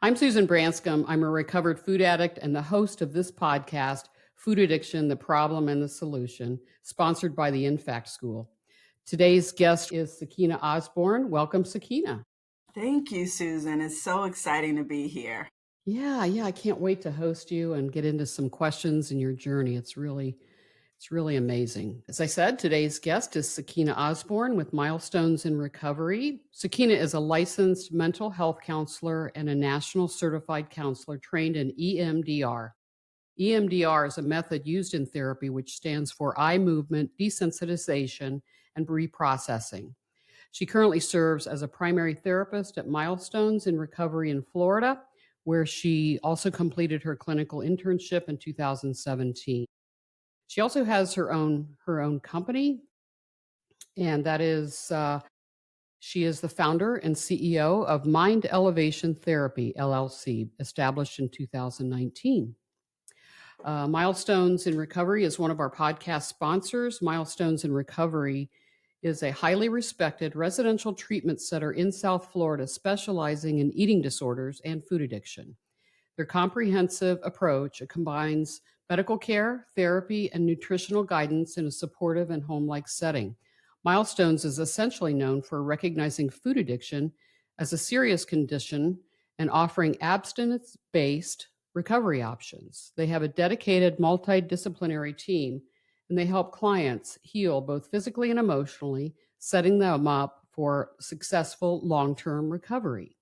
I'm Susan Branscombe. I'm a recovered food addict and the host of this podcast, Food Addiction, the Problem and the Solution, sponsored by the InFact School. Today's guest is Sakinah Osborne. Welcome, Sakinah. Thank you, Susan. It's so exciting to be here. Yeah, I can't wait to host you and get into some questions in your journey. It's really amazing. As I said, today's guest is Sakinah Osborne with Milestones in Recovery. Sakinah is a licensed mental health counselor and a national certified counselor trained in EMDR. EMDR is a method used in therapy which stands for eye movement desensitization and reprocessing. She currently serves as a primary therapist at Milestones in Recovery in Florida, where she also completed her clinical internship in 2017. She also has her own company, and that is she is the founder and CEO of Mind Elevation Therapy LLC, established in 2019. Milestones in Recovery is one of our podcast sponsors. Milestones in Recovery is a highly respected residential treatment center in South Florida specializing in eating disorders and food addiction. Their comprehensive approach combines medical care, therapy, and nutritional guidance in a supportive and home-like setting. Milestones is essentially known for recognizing food addiction as a serious condition and offering abstinence-based recovery options. They have a dedicated multidisciplinary team, and they help clients heal both physically and emotionally, setting them up for successful long-term recovery.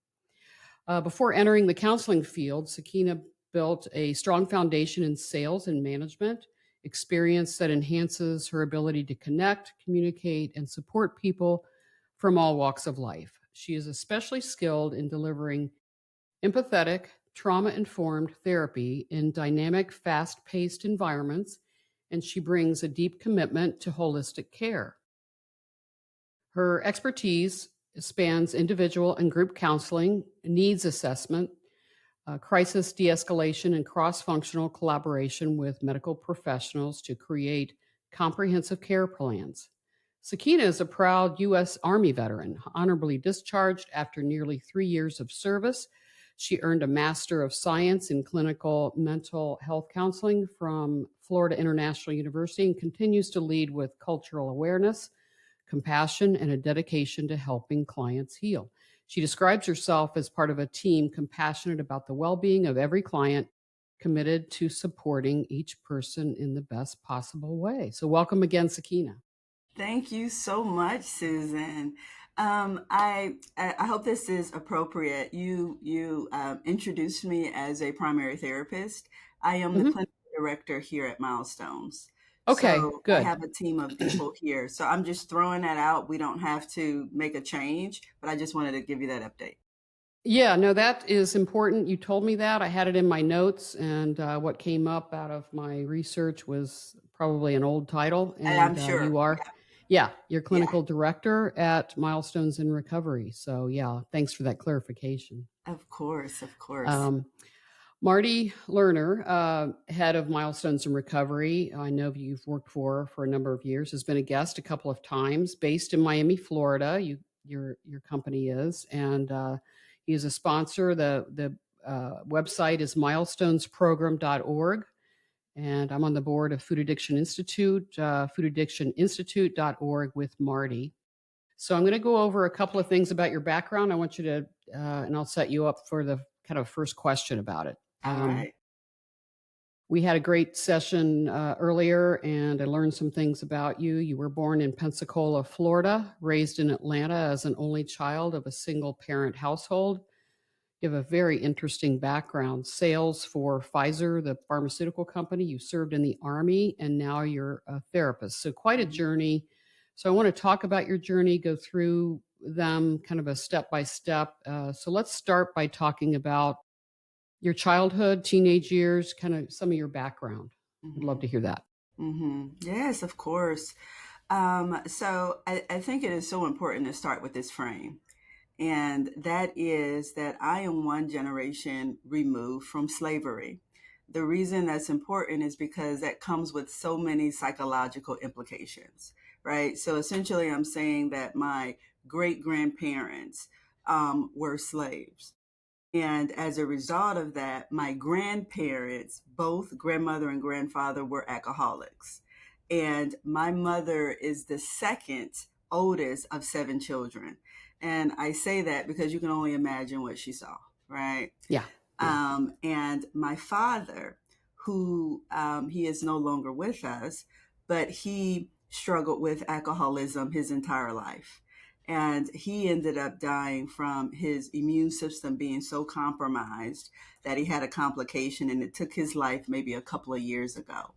Before entering the counseling field, Sakinah built a strong foundation in sales and management, experience that enhances her ability to connect, communicate, and support people from all walks of life. She is especially skilled in delivering empathetic, trauma informed therapy in dynamic, fast paced environments, and she brings a deep commitment to holistic care. Her expertise spans individual and group counseling, needs assessment, crisis de escalation, and cross functional collaboration with medical professionals to create comprehensive care plans. Sakinah is a proud U.S. Army veteran, honorably discharged after nearly 3 years of service. She earned a Master of Science in Clinical Mental Health Counseling from Florida International University and continues to lead with cultural awareness, compassion, and a dedication to helping clients heal. She describes herself as part of a team compassionate about the well-being of every client, committed to supporting each person in the best possible way. So welcome again, Sakinah. Thank you so much, Susan. I hope this is appropriate. You introduced me as a primary therapist. I am the Mhm. clinical director here at Milestones. Okay, So I good. have a team of people here. So I'm just throwing that out. We don't have to make a change, but I just wanted to give you that update. Yeah, no, that is important. You told me that. I had it in my notes, and what came up out of my research was probably an old title. I'm And sure. you are, yeah, you're Yeah, clinical director at Milestones in Recovery. So, yeah, thanks for that clarification. of course, of course. Um, Marty Lerner, head of Milestones in Recovery, I know you've worked for a number of years, has been a guest a couple of times, based in Miami, Florida. Your company is, and he is a sponsor. The website is milestonesprogram.org, and I'm on the board of Food Addiction Institute, foodaddictioninstitute.org with Marty. So I'm going to go over a couple of things about your background. I want you to, and I'll set you up for the kind of first question about it. All Um, right. we had a great session earlier, and I learned some things about you. You were born in Pensacola, Florida, raised in Atlanta as an only child of a single parent household. You have a very interesting background: sales for Pfizer, the pharmaceutical company. You served in the Army, and now you're a therapist. So, quite a Mhm. journey. So, I want to talk about your journey, go through them kind of a step by step. So, let's start by talking about your childhood, teenage years, kind of some of your background. I'd love Mhm. to hear that. Yes, of course. So I think it is so important to start with this frame. And that is that I am one generation removed from slavery. The reason that's important is because that comes with so many psychological implications, right? So essentially, I'm saying that my great grandparents were slaves. And as a result of that, my grandparents, both grandmother and grandfather, were alcoholics. And my mother is the second oldest of seven children. And I say that because you can only imagine what she saw, right? Yeah. Yeah. And my father, who he is no longer with us, but he struggled with alcoholism his entire life. And he ended up dying from his immune system being so compromised that he had a complication, and it took his life maybe a couple of years ago.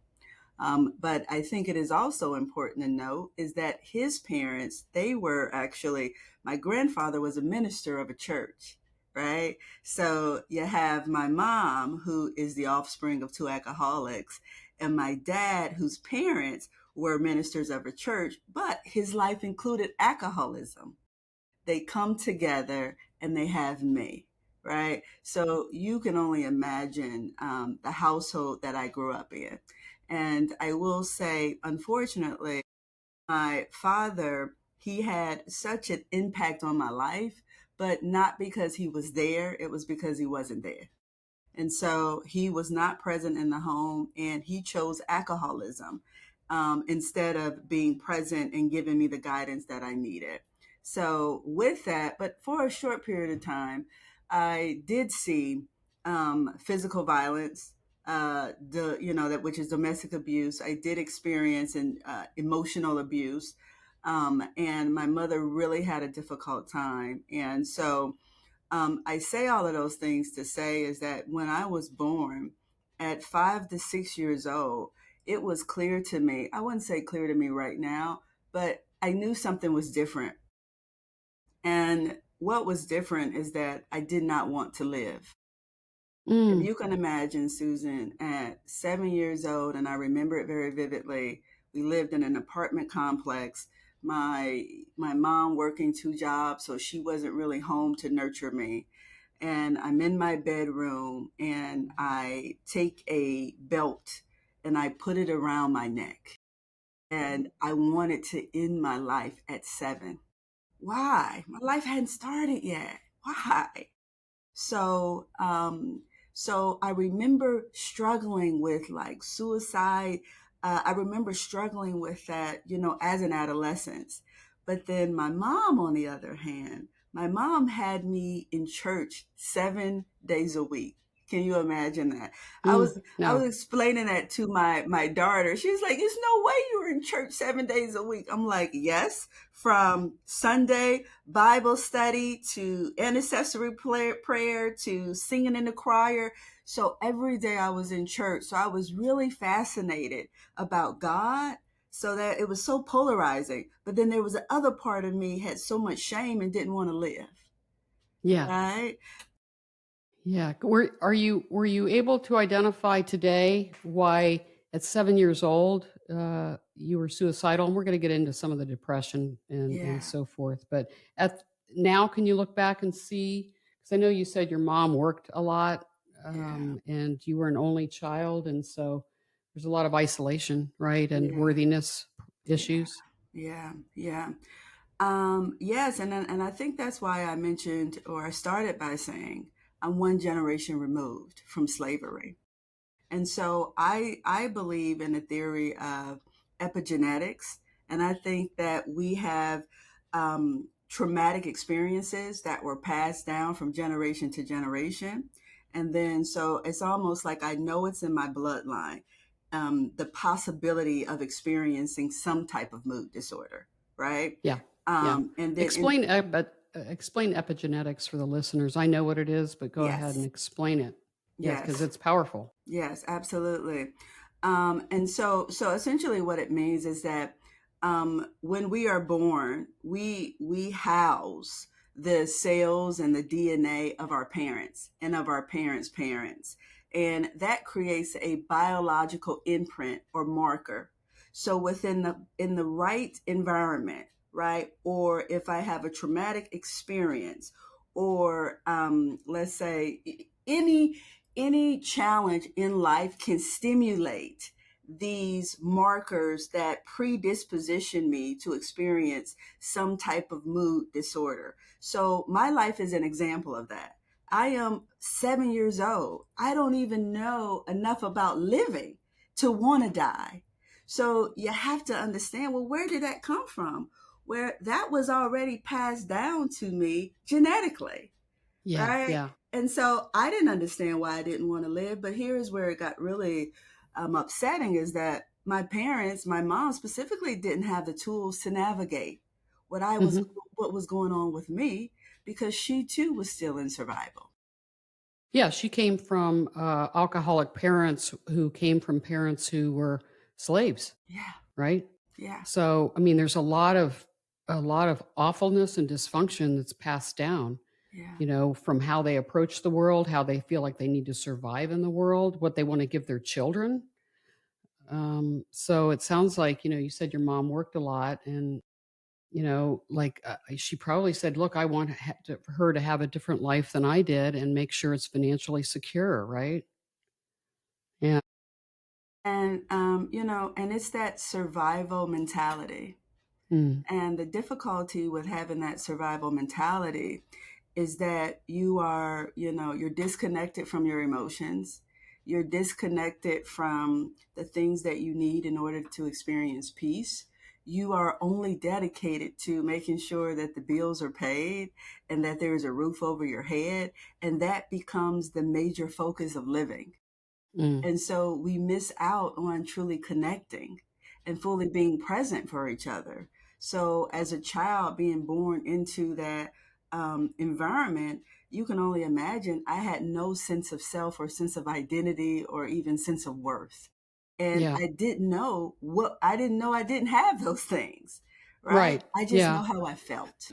But I think it is also important to note is that his parents, they were actually, my grandfather was a minister of a church, right? So you have my mom, who is the offspring of two alcoholics, and my dad, whose parents were ministers of a church, but his life included alcoholism. They come together and they have me, right? So you can only imagine the household that I grew up in. And I will say, unfortunately, my father, he had such an impact on my life, but not because he was there, it was because he wasn't there. And so he was not present in the home, and he chose alcoholism instead of being present and giving me the guidance that I needed. So, with that, but for a short period of time, I did see physical violence, that which is domestic abuse. I did experience emotional abuse, and my mother really had a difficult time. And so, I say all of those things to say is that when I was born at 5 to 6 years old, it was clear to me. I wouldn't say clear to me right now, but I knew something was different. And what was different is that I did not want to live. If Mm. you can imagine, Susan, at 7 years old, and I remember it very vividly, we lived in an apartment complex. My mom working two jobs, so she wasn't really home to nurture me. And I'm in my bedroom and I take a belt and I put it around my neck. And I wanted to end my life at 7. Why? My life hadn't started yet. Why? So, so I remember struggling with like suicide. I remember struggling with that, as an adolescent. But then my mom, on the other hand, my mom had me in church 7 days a week. Can you imagine that? I Mm. was I was No. explaining that to my daughter. She's like, "There's no way you were in church 7 days a week." I'm like, "Yes, from Sunday Bible study to intercessory prayer to singing in the choir." So every day I was in church. So I was really fascinated about God. So that it was so polarizing. But then there was the other part of me had so much shame and didn't want to live. Yeah. Right? Yeah. Were you able to identify today why at 7 years old you were suicidal? And we're going to get into some of the depression and Yeah. so forth. But at now, can you look back and see? Because I know you said your mom worked a lot, Yeah. and you were an only child, and so there's a lot of isolation, right, and Yeah. worthiness Yeah. issues. Yeah. Yeah. Yes, and I think that's why I mentioned, or I started by saying, I'm one generation removed from slavery. And so I believe in the theory of epigenetics, and I think that we have traumatic experiences that were passed down from generation to generation. And then so it's almost like I know it's in my bloodline, the possibility of experiencing some type of mood disorder, right? Yeah. Yeah. And then in Explain explain epigenetics for the listeners. I know what it is, but go ahead and yes, explain it. Yes, because yes. it's powerful. Yes, absolutely. And so essentially what it means is that when we are born, we house the cells and the DNA of our parents and of our parents' parents. And that creates a biological imprint or marker. So within the in the right environment, right? Or if I have a traumatic experience, or let's say any challenge in life can stimulate these markers that predisposition me to experience some type of mood disorder. So my life is an example of that. I am 7 years old. I don't even know enough about living to want to die. So you have to understand, well, where did that come from? Where that was already passed down to me genetically, Yeah, right? yeah. And so I didn't understand why I didn't want to live. But here's where it got really upsetting is that my parents, my mom specifically, didn't have the tools to navigate what I was, Mhm. what was going on with me because she too was still in survival. Yeah, she came from, alcoholic parents who came from parents who were slaves, Yeah, right? yeah, So, I mean, there's a lot of awfulness and dysfunction that's passed down, yeah. from how they approach the world, how they feel like they need to survive in the world, what they wanna give their children. So it sounds like, you said your mom worked a lot and, like, she probably said, "Look, I want for her to have a different life than I did and make sure it's financially secure," right? Yeah. And, and it's that survival mentality. Mm. And the difficulty with having that survival mentality is that you are, you're disconnected from your emotions. You're disconnected from the things that you need in order to experience peace. You are only dedicated to making sure that the bills are paid and that there is a roof over your head. And that becomes the major focus of living. Mm. And so we miss out on truly connecting and fully being present for each other. So, as a child being born into that environment, you can only imagine I had no sense of self or sense of identity or even sense of worth. And Yeah. I didn't know I didn't have those things, right? Right. I just know Yeah. how I felt.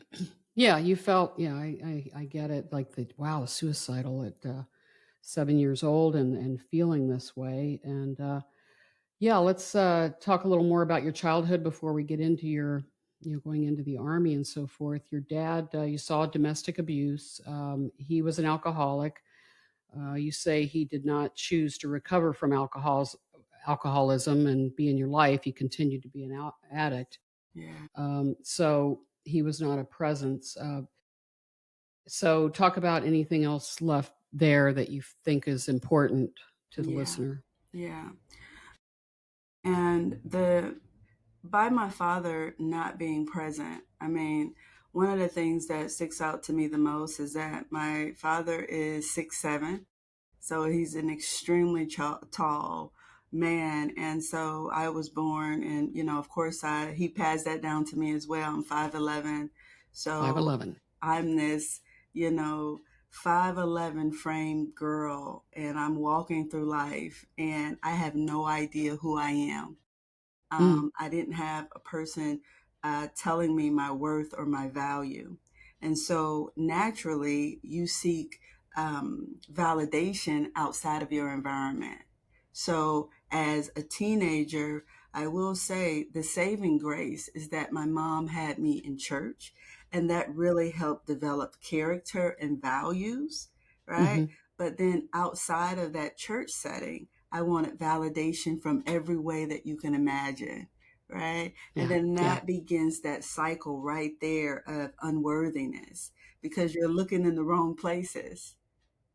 Yeah, you felt yeah, I get it, like, wow, suicidal at, 7 years old and feeling this way, and, yeah, let's, talk a little more about your childhood before we get into your going into the army and so forth. Your dad, you saw domestic abuse, he was an alcoholic. You say he did not choose to recover from alcoholism and be in your life, he continued to be an addict. Yeah. So he was not a presence. So talk about anything else left there that you think is important to the Yeah. listener. Yeah. And the by my father not being present, I mean, one of the things that sticks out to me the most is that my father is 6'7". So he's an extremely tall man. And so I was born, and, of course, he passed that down to me as well. I'm 5'11". So 5'11". I'm this, you know, 5'11" frame girl, and I'm walking through life, and I have no idea who I am. Mm, I didn't have a person telling me my worth or my value. And so naturally, you seek validation outside of your environment. So, as a teenager, I will say the saving grace is that my mom had me in church, and that really helped develop character and values, right? mhm. But then outside of that church setting, I wanted validation from every way that you can imagine, right? And Yeah, then yeah, that begins that cycle right there of unworthiness because you're looking in the wrong places.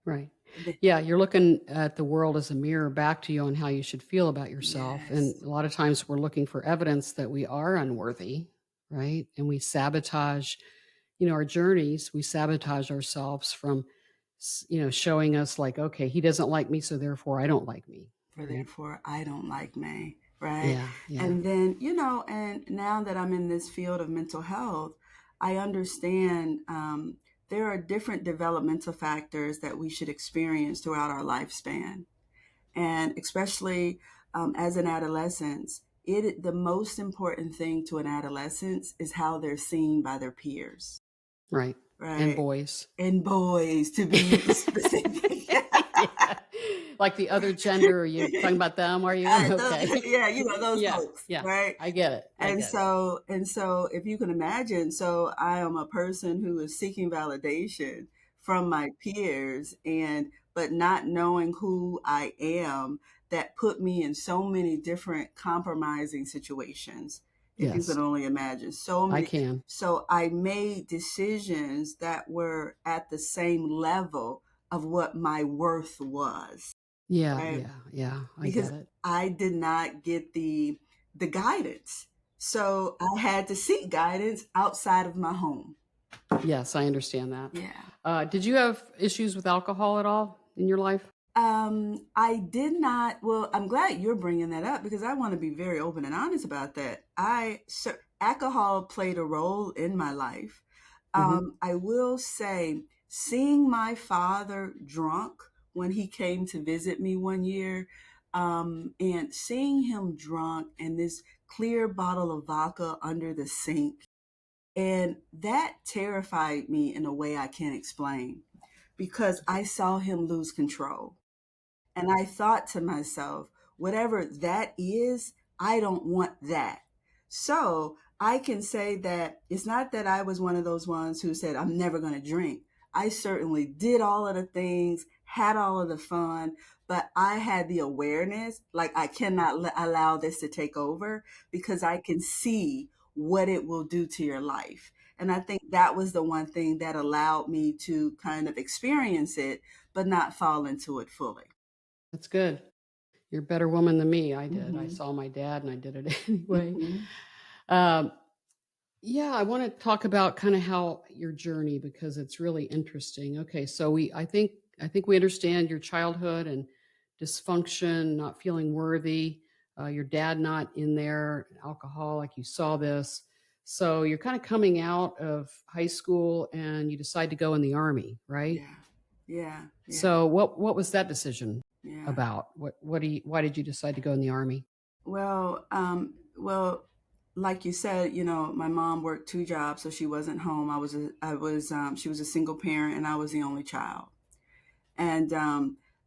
right. The- Yeah, you're looking at the world as a mirror back to you on how you should feel about yourself, and Yes, a lot of times we're looking for evidence that we are unworthy, right? And we sabotage, our journeys, we sabotage ourselves from, showing us like, "Okay, he doesn't like me, so therefore I don't like me." for Right? therefore I don't like me, right? Yeah, yeah. And then, and now that I'm in this field of mental health, I understand there are different developmental factors that we should experience throughout our lifespan. And especially as an adolescent, the most important thing to an adolescent is how they're seen by their peers, Right. And right? boys. And boys, to be specific. Yeah. Like the other gender, are you talking about them, are you? Okay. Yeah, those Yeah, folks, yeah. right? I get it, I And get it. so if you can imagine, so I am a person who is seeking validation from my peers, and but not knowing who I am, that put me in so many different compromising situations. If you can Yes, only imagine, I can. so I made decisions that were at the same level of what my worth was, Yeah, right? yeah, yeah. I Because get it. I did not get the guidance. So I had to seek guidance outside of my home. Yes, I understand that. Yeah. Did you have issues with alcohol at all in your life? I did not. Well, I'm glad you're bringing that up because I want to be very open and honest about that. Alcohol played a role in my life. Mhm. I will say, seeing my father drunk when he came to visit me one year, and seeing him drunk and this clear bottle of vodka under the sink, and that terrified me in a way I can't explain because I saw him lose control. And I thought to myself, whatever that is, I don't want that. So I can say that it's not that I was one of those ones who said, I'm never going to drink. I certainly did all of the things, had all of the fun, but I had the awareness like I cannot allow this to take over because I can see what it will do to your life. And I think that was the one thing that allowed me to kind of experience it, but not fall into it fully. That's good. You're a better woman than me. I did. I Mhm, saw my dad and I did it anyway. mhm. Um, yeah, I want to talk about kind of how your journey because it's really interesting. Okay, so I think we understand your childhood and dysfunction, not feeling worthy, your dad not in there, alcoholic. You saw this, so you're kind of coming out of high school and you decide to go in the army, right? Yeah. Yeah, yeah, So what was that decision yeah. about? Why did you decide to go in the army? Well, like you said, my mom worked two jobs, so she wasn't home. She was a single parent, and I was the only child. And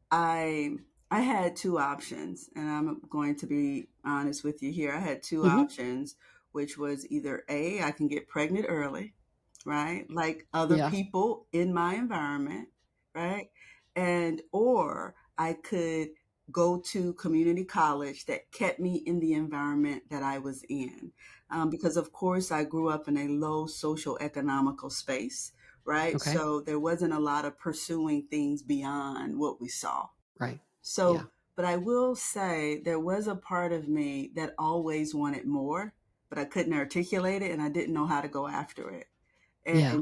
I, I had two options, and I'm going to be honest with you here. I had two Hmm. options, which was either A, I can get pregnant early, right? Like other Yeah. people in my environment, right? And or I could go to community college that kept me in the environment that I was in. Because of course I grew up in a low social economical space, right? Okay. So there wasn't a lot of pursuing things beyond what we saw. Right. Yeah. So, but I will say there was a part of me that always wanted more, but I couldn't articulate it and I didn't know how to go after it. Yeah.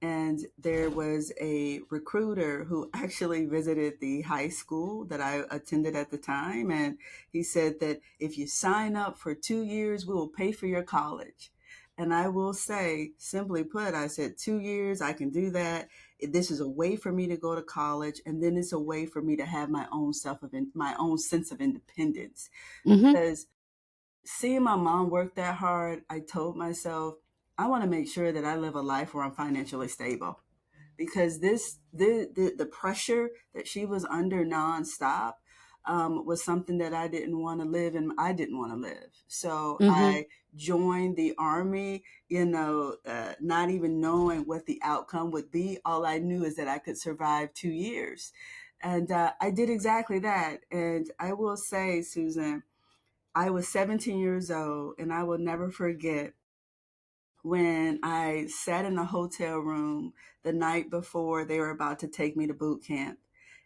And there was a recruiter who actually visited the high school that I attended at the time, and he said that if you sign up for 2 years, we will pay for your college. And I will say, simply put, I said 2 years, I can do that. This is a way for me to go to college, and then it's a way for me to have my own sense of independence. Hmm. Because seeing my mom work that hard, I told myself, I want to make sure that I live a life where I'm financially stable because the pressure that she was under nonstop was something that I didn't want to live and I didn't want to live. So Hmm. I joined the army, not even knowing what the outcome would be. All I knew is that I could survive 2 years. And I did exactly that. And I will say, Susan, I was 17 years old, and I will never forget when I sat in a hotel room the night before they were about to take me to boot camp.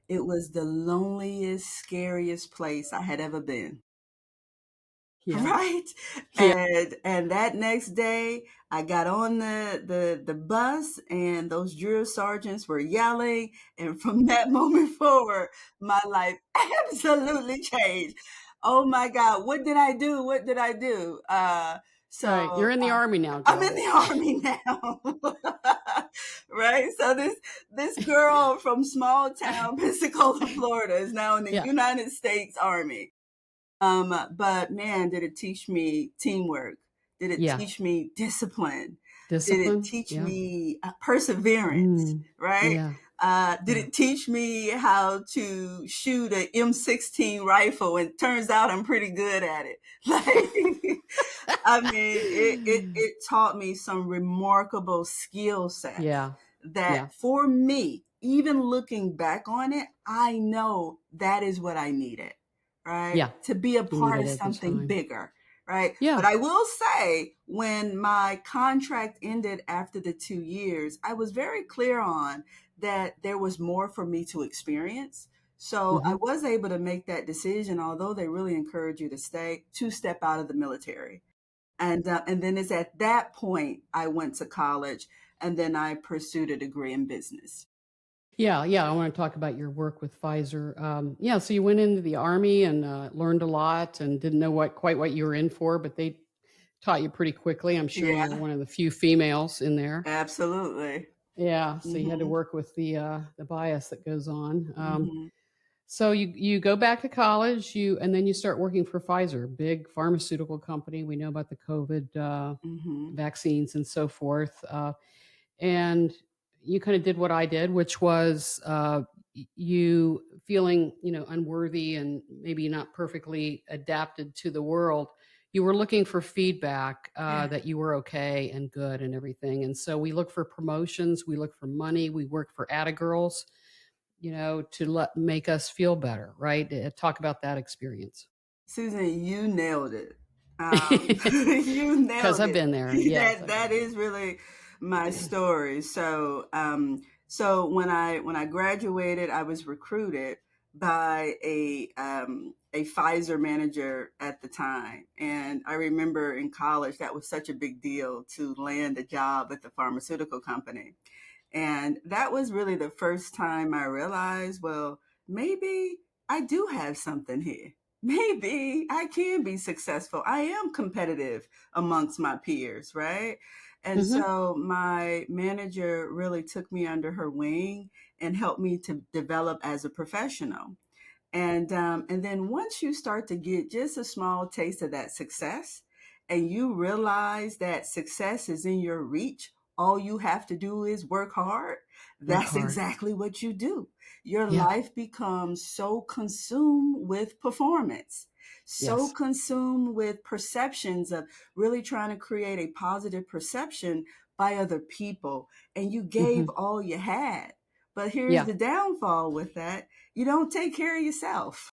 It was the loneliest, scariest place I had ever been. Yeah. Right? Yeah. And that next day, I got on the bus, and those drill sergeants were yelling, and from that moment forward, my life absolutely changed. Oh my God, what did I do? What did I do? Right. You're So in the army now, I'm in girl. the army now. Right? So this girl from small town Pensacola, Florida is now in the Yeah. United States Army. But man, did it teach me teamwork? Did it Yeah. teach me discipline? Did it Discipline. teach Yeah. me perseverance? Mm. Right? Yeah. Did Yeah. it teach me how to shoot a M16 rifle? And turns out I'm pretty good at it. Like, I mean, it taught me some remarkable skill sets Yeah. that Yeah. for me, even looking back on it, I know that is what I needed, right? Yeah. To be a You part needed of it at the something time. bigger, right? But Yeah. I will say, when my contract ended after the 2 years, I was very clear on that there was more for me to experience. So I Hmm. was able to make that decision, although they really encourage you to step out of the military. And then it's at that point I went to college, and then I pursued a degree in business. Yeah, yeah. I want to talk about your work with Pfizer. Yeah, so you went into the army and learned a lot, and didn't know quite what you were in for, but they taught you pretty quickly. I'm sure you were Yeah, one of the few females in there. absolutely. Yeah, so you had to Mhm. work with the bias that goes on. Mhm. So you go back to college, and then you start working for Pfizer, big pharmaceutical company. We know about the COVID Mhm. vaccines and so forth. And you kind of did what I did, which was you feeling, unworthy and maybe not perfectly adapted to the world. You were looking for feedback Yeah. that you were okay and good and everything. And so we look for promotions, we look for money, we work for Atta Girls, to make us feel better, right? Talk about that experience. Susan, you nailed it. You Because nailed I've it. been there. Yes, That I've that been is there. really my story. So when I graduated, I was recruited by a Pfizer manager at the time, and I remember in college that was such a big deal to land a job at the pharmaceutical company. And that was really the first time I realized, well, maybe I do have something here. Maybe I can be successful. I am competitive amongst my peers, right? And Hmm. so my manager really took me under her wing and helped me to develop as a professional. And then once you start to get just a small taste of that success, and you realize that success is in your reach, all you have to do is work hard. Work That's hard. exactly what you do. Your Yeah. life becomes so consumed with performance, so Yes. consumed with perceptions of really trying to create a positive perception by other people, and you gave Hmm. all you had. But here's Yeah. the downfall with that: you don't take care of yourself,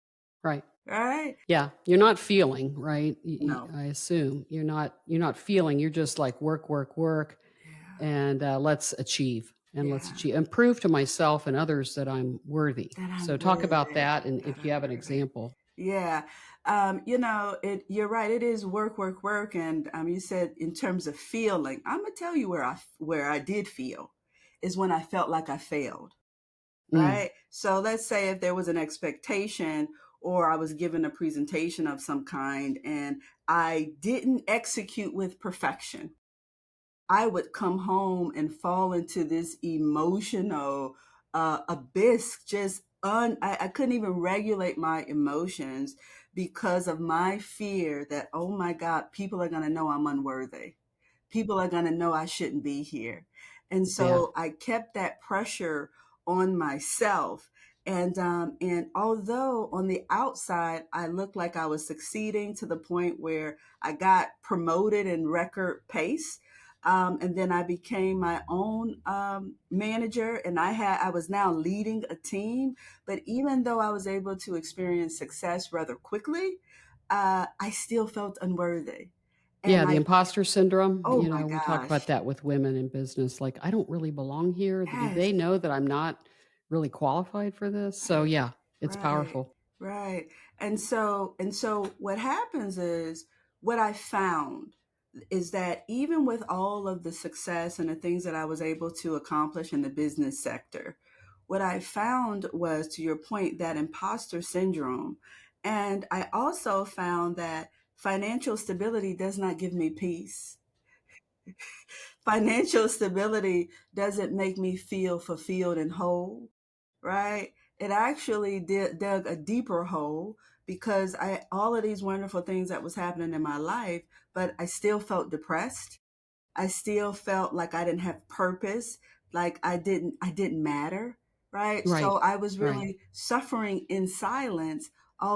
Right. right? Yeah, you're not feeling, right? No. I assume you're not feeling. You're just like work, work, work, Yeah. and let's achieve and let's Yeah. achieve and prove to myself and others that I'm worthy. That So I'm talk about worthy. that, and That if you I'm have an worthy. example. Yeah. You're right. It is work, work, work. And you said in terms of feeling, I'm gonna tell you where I did feel is when I felt like I failed. Mm, Right. So let's say if there was an expectation or I was given a presentation of some kind and I didn't execute with perfection, I would come home and fall into this emotional abyss. I couldn't even regulate my emotions because of my fear that, oh my God, people are going to know I'm unworthy. People are going to know I shouldn't be here. And yeah, so I kept that pressure on myself. And although on the outside I looked like I was succeeding to the point where I got promoted in record pace, and then I became my own manager, and I was now leading a team. But even though I was able to experience success rather quickly, I still felt unworthy. yeah. And The I, imposter syndrome. oh my We talk about gosh, that with women in business. Like, I don't really belong here. Do yes, they know that I'm not really qualified for this? So right, yeah, it's right, powerful. right. And so what happens is what I found is that even with all of the success and the things that I was able to accomplish in the business sector, what I found was, to your point, that imposter syndrome. And I also found that financial stability does not give me peace. Financial stability doesn't make me feel fulfilled and whole, right? It actually dug a deeper hole because I all of these wonderful things that was happening in my life, but I still felt depressed. I still felt like I didn't have purpose, like I didn't matter, right? Right. So I was Right. really suffering in silence,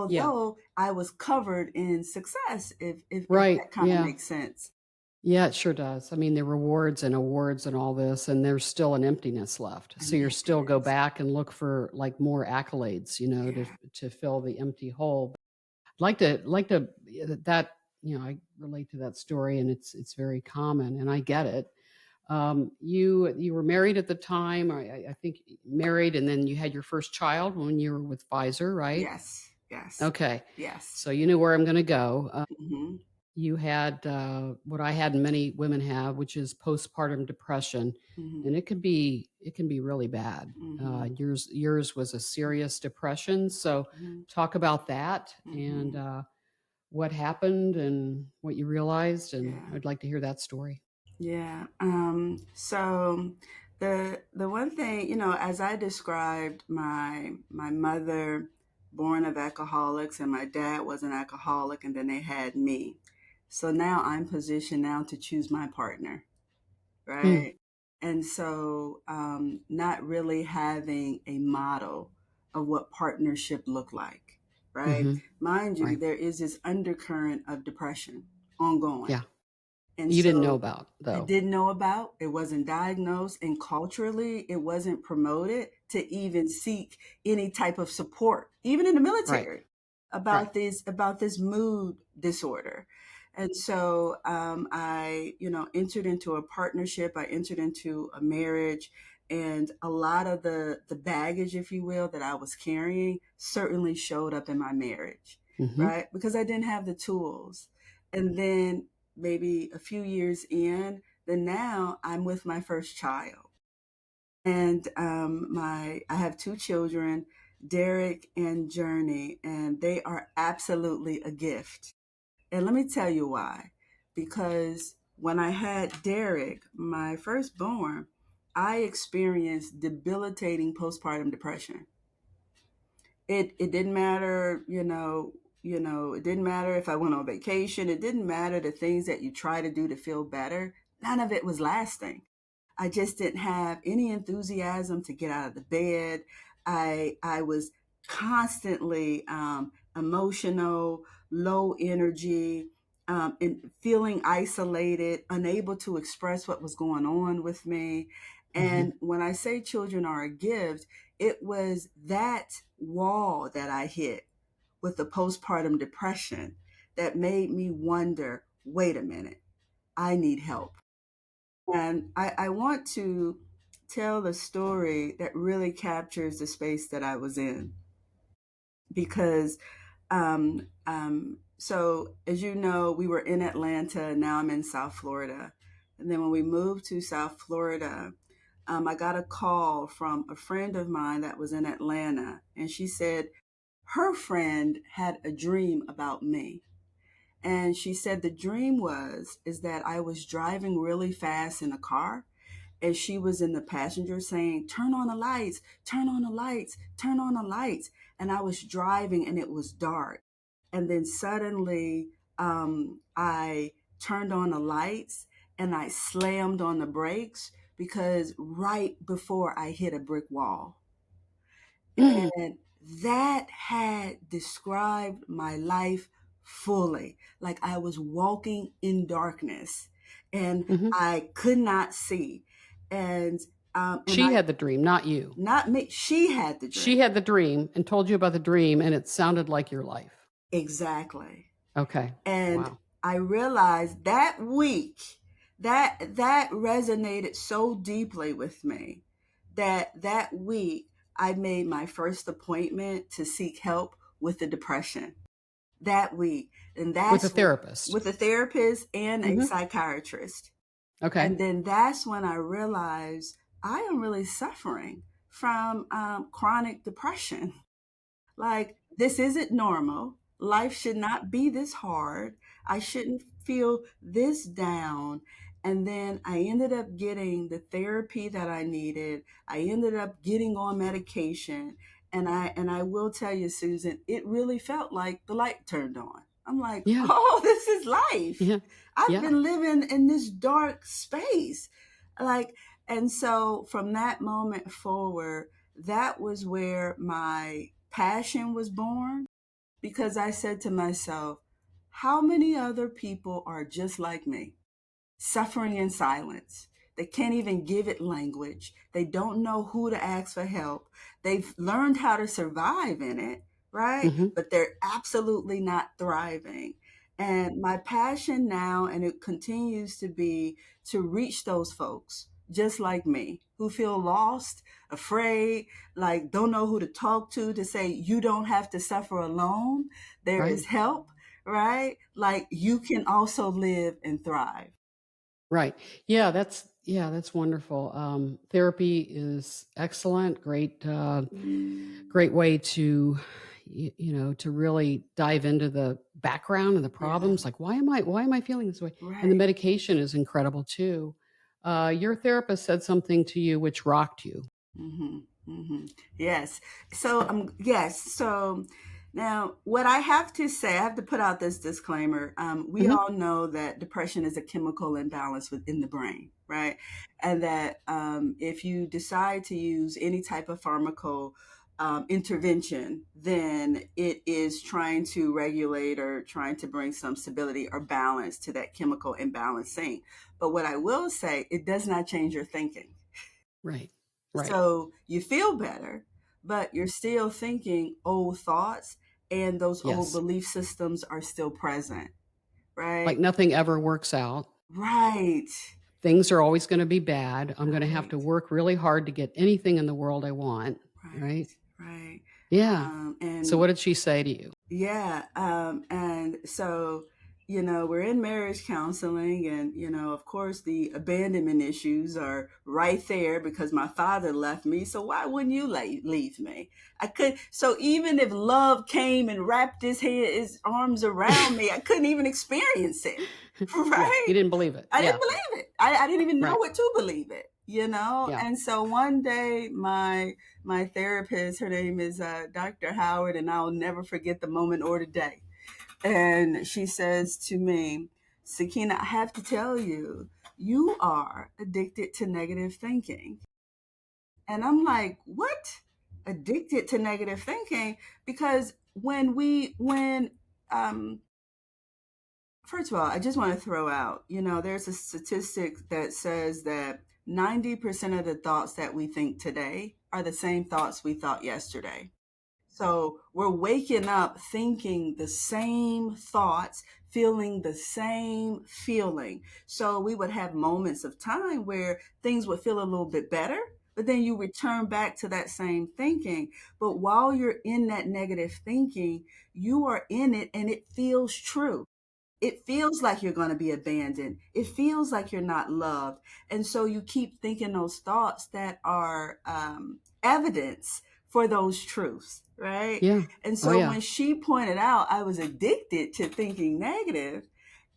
Yeah. although I was covered in success, if Right. that kind of Yeah. makes sense. Yeah, it sure does. I mean, the rewards and awards and all this, and there's still an emptiness left. An So you're still go emptiness. back and look for like more accolades, Yeah. to fill the empty hole. I'd like to that I relate to that story, and it's very common, and I get it. You were married at the time. I think married, and then you had your first child when you were with Pfizer, right? Yes, yes, Okay, yes. so you knew where I'm going to go. Hmm. You had what I had and many women have, which is postpartum depression, Hmm. and it can be really bad. Hmm. Yours was a serious depression. So Hmm. talk about that and Hmm. what happened and what you realized, and Yeah. I'd like to hear that story. Yeah. So the one thing, as I described, my mother born of alcoholics and my dad was an alcoholic, and then they had me. So now I'm positioned now to choose my partner, Mm, right? And so not really having a model of what partnership look like, right? hmm. Mind you, Right. there is this undercurrent of depression ongoing. Yeah. And You didn't know so about I though. didn't know about, it wasn't diagnosed, and culturally it wasn't promoted to even seek any type of support, even in the Right. military, Right. about this mood disorder. And so I, entered into a partnership, I entered into a marriage, and a lot of the baggage, if you will, that I was carrying certainly showed up in my marriage, Hmm. right? Because I didn't have the tools. And then maybe a few years in, then now I'm with my first child. And I have two children, Derek and Journey, and they are absolutely a gift. And let me tell you why. Because when I had Derek, my firstborn, I experienced debilitating postpartum depression. It didn't matter, it didn't matter if I went on vacation. It didn't matter the things that you try to do to feel better. None of it was lasting. I just didn't have any enthusiasm to get out of the bed. I was constantly emotional, low energy, and feeling isolated, unable to express what was going on with me. Hmm. And when I say children are a gift, it was that wall that I hit with the postpartum depression that made me wonder, wait a minute, I need help. And I want to tell the story that really captures the space that I was in because so as you know, we were in Atlanta and now I'm in South Florida. And then when we moved to South Florida, I got a call from a friend of mine that was in Atlanta, and she said her friend had a dream about me. And she said the dream is that I was driving really fast in a car, and she was in the passenger saying, "Turn on the lights, turn on the lights, turn on the lights." And I was driving and it was dark. And then suddenly I turned on the lights and I slammed on the brakes because right before I hit a brick wall. Hmm. And that had described my life fully. Like I was walking in darkness and Hmm. I could not see. And She I, had the dream, not you. not me, she had the She dream. had the dream and told you about the dream, and it sounded like your life. Exactly. Okay. And Wow. I realized that week that resonated so deeply with me that week I made my first appointment to seek help with the depression that week. And With a that's therapist. with a therapist and a Mhm. psychiatrist. Okay. And then that's when I realized I am really suffering from chronic depression. Like, this isn't normal. Life should not be this hard. I shouldn't feel this down. And then I ended up getting the therapy that I needed. I ended up getting on medication. And I will tell you, Susan, it really felt like the light turned on. I'm like, Yeah. oh, this is life. Yeah. I've Yeah. been living in this dark space. Like, and so from that moment forward, that was where my passion was born because I said to myself, how many other people are just like me, suffering in silence? They can't even give it language. They don't know who to ask for help. They've learned how to survive in it, right? Mhm. But they're absolutely not thriving. And my passion now, and it continues to be, to reach those folks just like me who feel lost, afraid, like don't know who to talk to say, you don't have to suffer alone. There Right. is help, right? Like you can also live and thrive. Right. Yeah, that's wonderful. Therapy is excellent. Great way to, to really dive into the background and the Yeah, problems. Like, why am I feeling this way? And the right. medication is incredible too. Your therapist said something to you which rocked you. Hmm. Hmm. Yes. So, yes. So now what I have to say, I have to put out this disclaimer. We Hmm. all know that depression is a chemical imbalance within the brain, right? And that if you decide to use any type of pharmacal intervention, then it is trying to regulate or trying to bring some stability or balance to that chemical imbalancing. But what I will say, it does not change your thinking. Right. Right. So you feel better, but you're still thinking old thoughts, and those old Yes. belief systems are still present, Like right? nothing ever works out. Right, Things are always going to be bad. I'm going to have to right, work really hard to get anything in the world I want. right, Right. right. Yeah. So And what did she say to you? yeah, and so, we're in marriage counseling, and, of course, the abandonment issues are right there because my father left me. So why wouldn't you leave me? I could. So even if love came and wrapped his arms around me, I couldn't even experience it. Yeah. You Right? didn't believe it. I didn't Yeah. believe it. I didn't even know Right. what to believe it. Yeah. And so one day, my therapist, her name is Dr. Howard, and I'll never forget the moment or the day. And she says to me, Sakina, I have to tell you, you are addicted to negative thinking. And I'm like, what? Addicted to negative thinking? Because um, first of all, I just want to throw out, there's a statistic that says that 90% of the thoughts that we think today are the same thoughts we thought yesterday. So we're waking up thinking the same thoughts, feeling the same feeling. So we would have moments of time where things would feel a little bit better, but then you return back to that same thinking. But while you're in that negative thinking, you are in it and it feels true. It feels like you're going to be abandoned. It feels like you're not loved. And so you keep thinking those thoughts that are evidence for those truths, right? Yeah. And Oh, so yeah. when she pointed out I was addicted to thinking negative,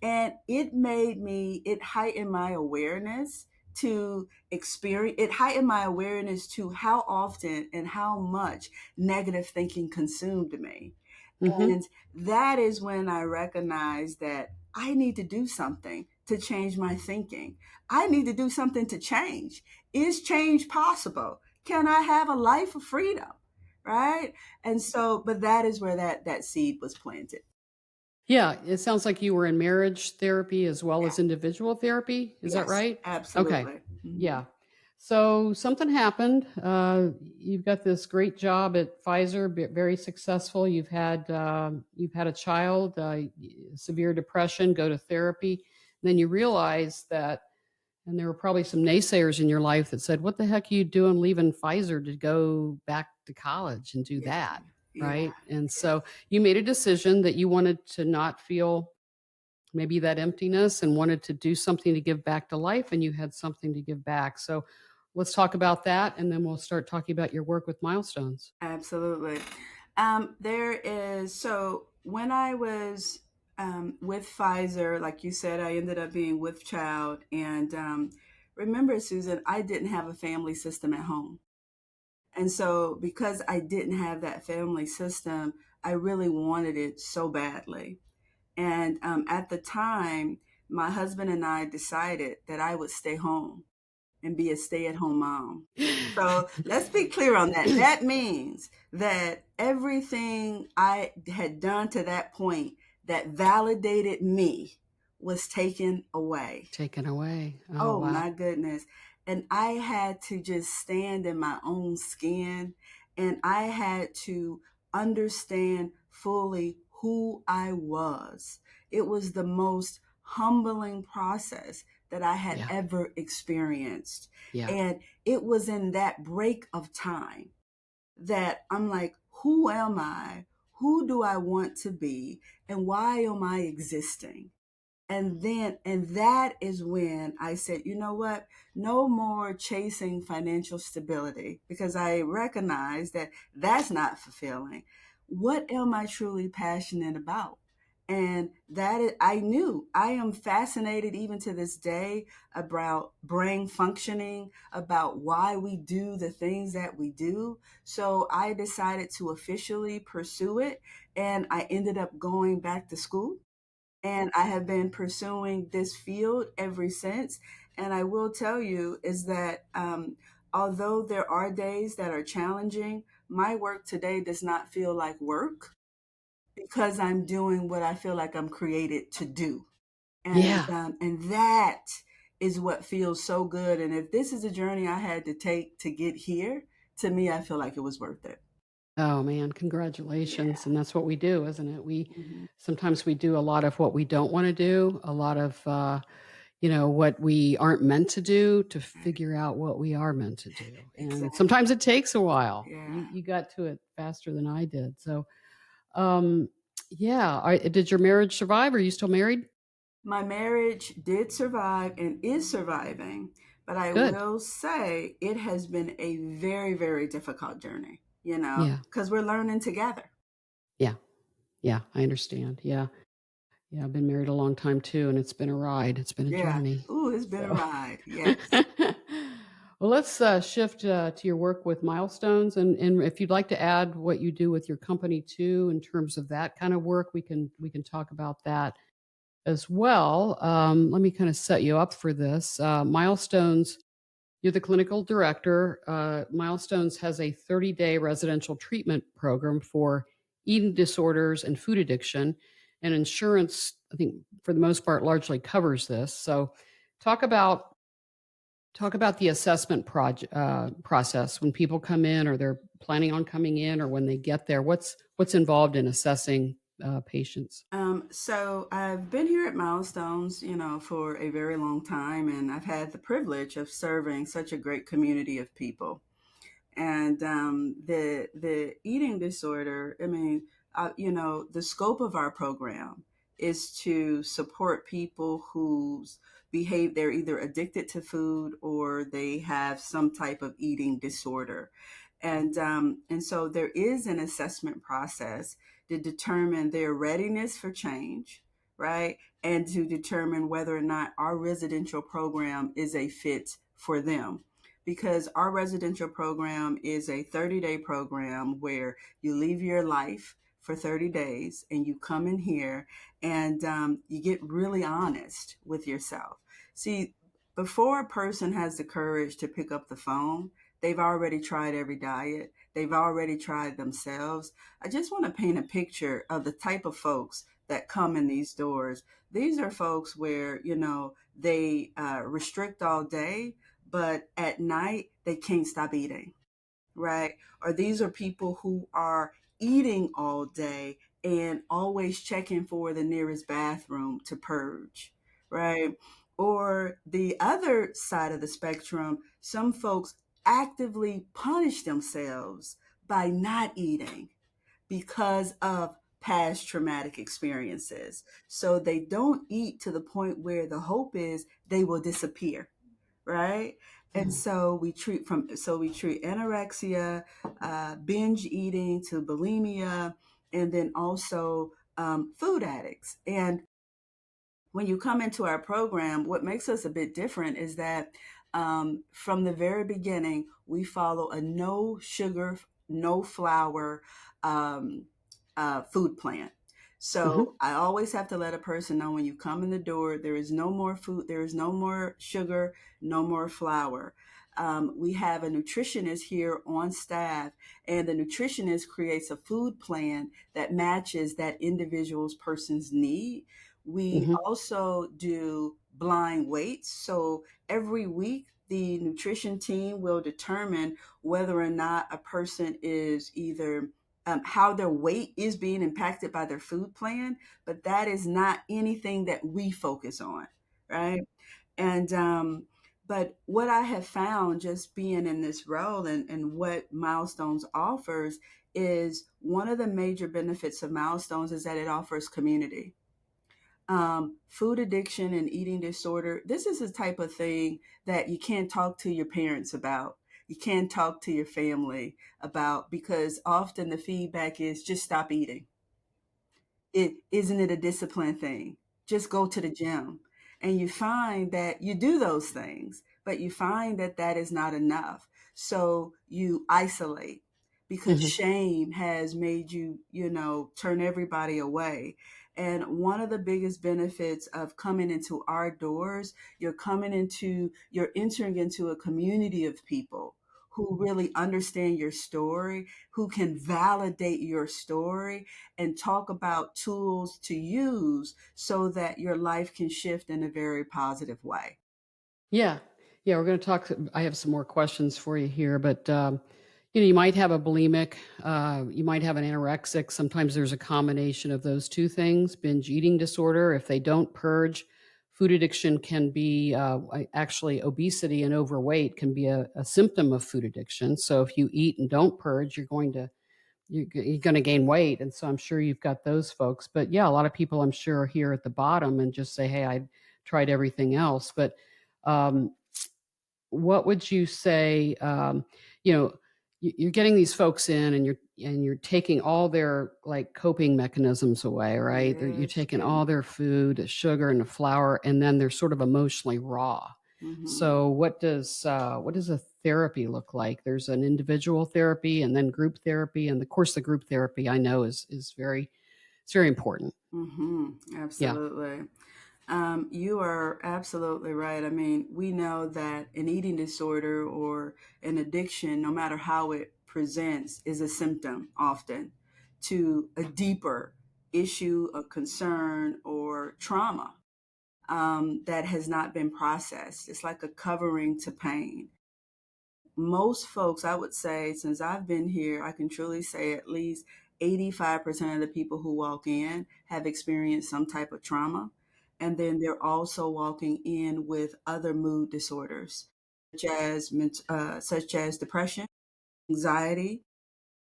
and it heightened my awareness to experience, it heightened my awareness to how often and how much negative thinking consumed me. Mhm. And that is when I recognized that I need to do something to change my thinking. I need to do something to change. Is change possible? Can I have a life of freedom? Right? And so, but that is where that seed was planted. Yeah, it sounds like you were in marriage therapy as well Yeah. as individual therapy. Is that Yes, right? Okay. absolutely. Hmm. Yeah. So something happened. You've got this great job at Pfizer, very successful. You've had a child, severe depression, go to therapy. Then you realize that, and there were probably some naysayers in your life that said, "What the heck are you doing leaving Pfizer to go back to college and do Yeah. that?" Yeah. Right? And Yeah. so you made a decision that you wanted to not feel maybe that emptiness and wanted to do something to give back to life, and you had something to give back. So let's talk about that, and then we'll start talking about your work with Milestones. Absolutely. So when I was with Pfizer, like you said, I ended up being with child. And remember, Susan, I didn't have a family system at home. And so because I didn't have that family system, I really wanted it so badly. And at the time, my husband and I decided that I would stay home and be a stay at home mom. So let's be clear on that. That means that everything I had done to that point that validated me was taken away. Taken away. Oh, Oh wow. my goodness. And I had to just stand in my own skin, and I had to understand fully who I was. It was the most humbling process that I had Yeah. ever experienced. Yeah. And it was in that break of time that I'm like, who am I? Who do I want to be? And why am I existing? And that is when I said, you know what? No more chasing financial stability, because I recognize that that's not fulfilling. What am I truly passionate about? And that is, I knew I am fascinated even to this day about brain functioning, about why we do the things that we do. So I decided to officially pursue it. And I ended up going back to school, and I have been pursuing this field ever since. And I will tell you is that although there are days that are challenging, my work today does not feel like work because I'm doing what I feel like I'm created to do. Yeah. And that is what feels so good. And if this is a journey I had to take to get here, to me, I feel like it was worth it. Oh, man, Yeah. congratulations, and that's what we do, isn't it? We Mhm. sometimes we do a lot of what we don't wanna do, a lot of, what we aren't meant to do to Right. figure out what we are meant to do, and Exactly. sometimes it takes a while. Yeah. You got to it faster than I did, so, um, yeah, did your marriage survive? Are you still married? My marriage did survive and is surviving, but I Good. will say it has been a very, very difficult journey, Yeah. because we're learning together. Yeah. Yeah, I understand, yeah. Yeah, I've been married a long time too, and it's been a ride, it's been a Yeah. journey, Ooh, it's been a so ride. Yes. well, let's, shift, to your work with Milestones, and if you'd like to add what you do with your company too in terms of that kind of work, we can talk about that as well. Let me kinda set you up for this. Milestones, you're the clinical director. Milestones has a 30-day residential treatment program for eating disorders and food addiction, and insurance, I think, for the most part, largely covers this. So, talk about talk about the assessment process when people come in, or they're planning on coming in, or when they get there. What's involved in assessing patients? So I've been here at Milestones, for a very long time, and I've had the privilege of serving such a great community of people. And the eating disorder, I mean, the scope of our program is to support people whose behave they're either addicted to food or they have some type of eating disorder. And so there is an assessment process to determine their readiness for change, right? And to determine whether or not our residential program is a fit for them, because our residential program is a 30-day program where you leave your life for 30 days and you come in here and you get really honest with yourself. See, before a person has the courage to pick up the phone, they've already tried every diet. They've already tried themselves. I just want to paint a picture of the type of folks that come in these doors. These are folks where, they restrict all day, but at night they can't stop eating, right? Or these are people who are eating all day and always checking for the nearest bathroom to purge, right? Or the other side of the spectrum, some folks actively punish themselves by not eating because of past traumatic experiences. So they don't eat to the point where the hope is they will disappear, right? And Mm. so we treat anorexia, binge eating to bulimia, and then also food addicts. And when you come into our program, what makes us a bit different is that from the very beginning, we follow a no sugar, no flour um, food plan. So Mhm. I always have to let a person know when you come in the door, there is no more food, there is no more sugar, no more flour. We have a nutritionist here on staff, and the nutritionist creates a food plan that matches that individual's person's need. We Mhm. also do blind weights. So every week, the nutrition team will determine whether or not a person is either how their weight is being impacted by their food plan, but that is not anything that we focus on, right? And but what I have found just being in this role, and what Milestones offers, is one of the major benefits of Milestones is that it offers community. Food addiction and eating disorder, this is the type of thing that you can't talk to your parents about. You can't talk to your family about, because often the feedback is just stop eating. Isn't it a discipline thing? Just go to the gym. And you find that you do those things, but you find that that is not enough. So you isolate, because Hmm. shame has made you, turn everybody away. And one of the biggest benefits of coming into our doors, you're entering into a community of people who really understand your story, who can validate your story, and talk about tools to use so that your life can shift in a very positive way. Yeah. Yeah, we're going to talk. I have some more questions for you here, but you might have a bulimic, you might have an anorexic. Sometimes there's a combination of those two things. Binge eating disorder, if they don't purge, food addiction can be actually obesity and overweight can be a symptom of food addiction. So if you eat and don't purge, you're going to gain weight. And so I'm sure you've got those folks. But yeah, a lot of people I'm sure are here at the bottom and just say, hey, I tried everything else. But um, what would you say? You know, you're getting these folks in, and you're taking all their like coping mechanisms away, right? You're Yes, taking yeah. all their food, the sugar and the flour, and then they're sort of emotionally raw. Hmm. So what does a therapy look like? There's an individual therapy and then group therapy, and of course the group therapy I know is very, it's very important. Hmm. Yeah. Absolutely. You are absolutely right. I mean, we know that an eating disorder or an addiction, no matter how it presents, is a symptom often to a deeper issue, a concern, or trauma that has not been processed. It's like a covering to pain. Most folks, I would say, since I've been here, I can truly say at least 85% of the people who walk in have experienced some type of trauma. And then they're also walking in with other mood disorders, such as depression, anxiety.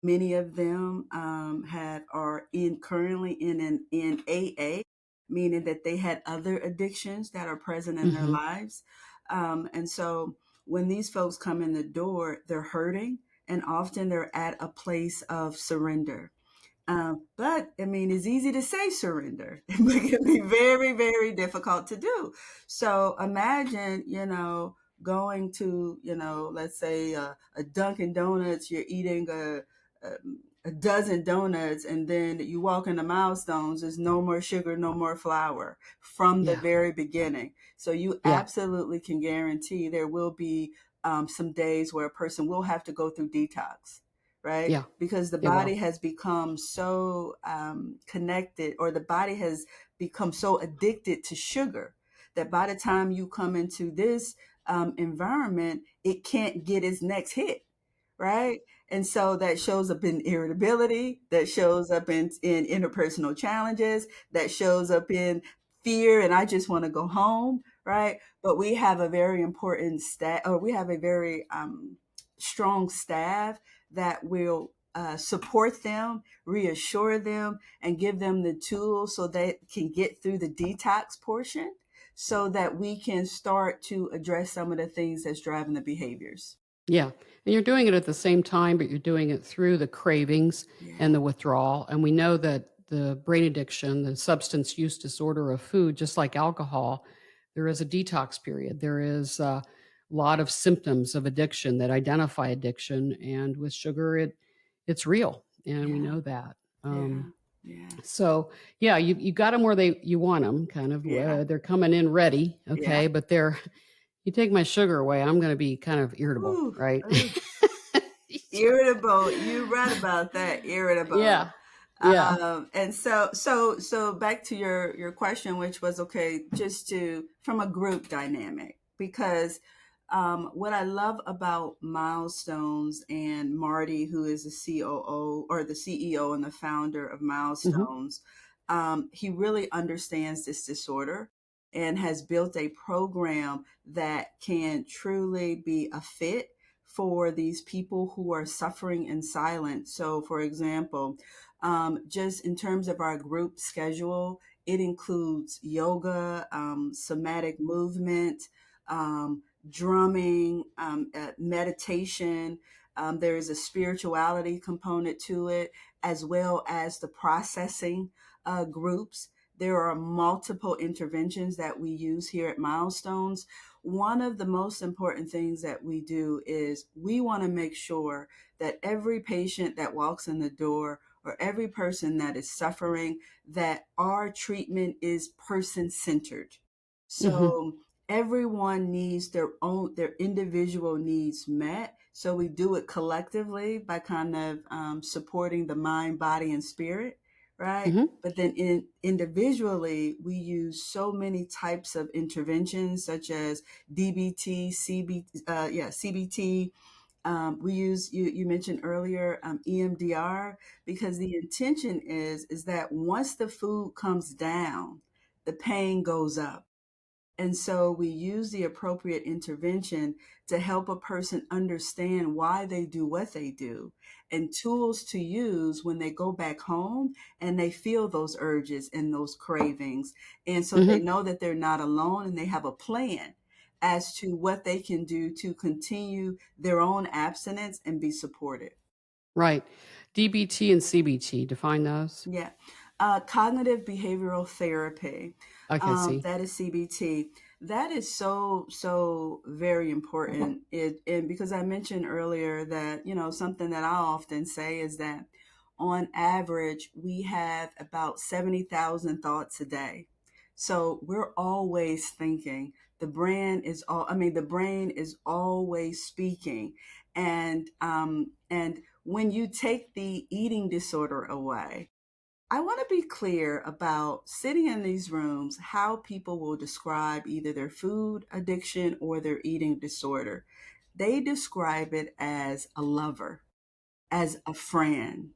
Many of them are in currently in AA, meaning that they had other addictions that are present in their Hmm. lives. And so when these folks come in the door, they're hurting, and often they're at a place of surrender. But I mean, it's easy to say surrender, but it can be very, very difficult to do. So imagine, going to, let's say a Dunkin' Donuts, you're eating a dozen donuts, and then you walk into Milestones, there's no more sugar, no more flour from the Yeah. very beginning. So you Yeah. absolutely can guarantee there will be some days where a person will have to go through detox, right? Yeah. Because the It body will. has become so connected, or the body has become so addicted to sugar, that by the time you come into this environment, it can't get its next hit, right? And so that shows up in irritability, that shows up in interpersonal challenges, that shows up in fear, and I just want to go home, right? But we have a very important staff, or we have a very strong staff that will support them, reassure them, and give them the tools so they can get through the detox portion, so that we can start to address some of the things that's driving the behaviors. Yeah, and you're doing it at the same time, but you're doing it through the cravings Yeah. and the withdrawal, and we know that the brain addiction, the substance use disorder of food, just like alcohol, there is a detox period. There is a lot of symptoms of addiction that identify addiction, and with sugar, it's real, and we Yeah. know that. Yeah. Yeah. So yeah, you got them where you want them, kind of. Yeah. They're coming in ready, Yeah. okay, but they're you take my sugar away, I'm gonna be kind of irritable, Ooh, right? ooh. Irritable. You're right about that. Irritable. Yeah, yeah. And so back to your question, which was okay, just to from a group dynamic, because What I love about Milestones and Marty, who is the COO or the CEO and the founder of Hmm. Milestones, he really understands this disorder and has built a program that can truly be a fit for these people who are suffering in silence. So, for example, just in terms of our group schedule, it includes yoga, somatic movement, drumming, meditation. There is a spirituality component to it, as well as the processing groups. There are multiple interventions that we use here at Milestones. One of the most important things that we do is we want to make sure that every patient that walks in the door or every person that is suffering, that our treatment is person centered. Hmm. So everyone needs their individual needs met, so we do it collectively by kind of supporting the mind, body, and spirit, right? Hmm. But then individually we use so many types of interventions such as DBT, CBT. We use, you mentioned earlier, EMDR, because the intention is that once the food comes down, the pain goes up. And so we use the appropriate intervention to help a person understand why they do what they do, and tools to use when they go back home and they feel those urges and those cravings. And so they Hmm. know that they're not alone and they have a plan as to what they can do to continue their own abstinence and be supported. Right. DBT and CBT, define those. Yeah. Cognitive behavioral therapy, Okay, see. that is CBT. That is so, so very important. And because I mentioned earlier that, something that I often say is that on average, we have about 70,000 thoughts a day. So we're always thinking. The brain is always speaking. And when you take the eating disorder away, I want to be clear about sitting in these rooms, how people will describe either their food addiction or their eating disorder. They describe it as a lover, as a friend,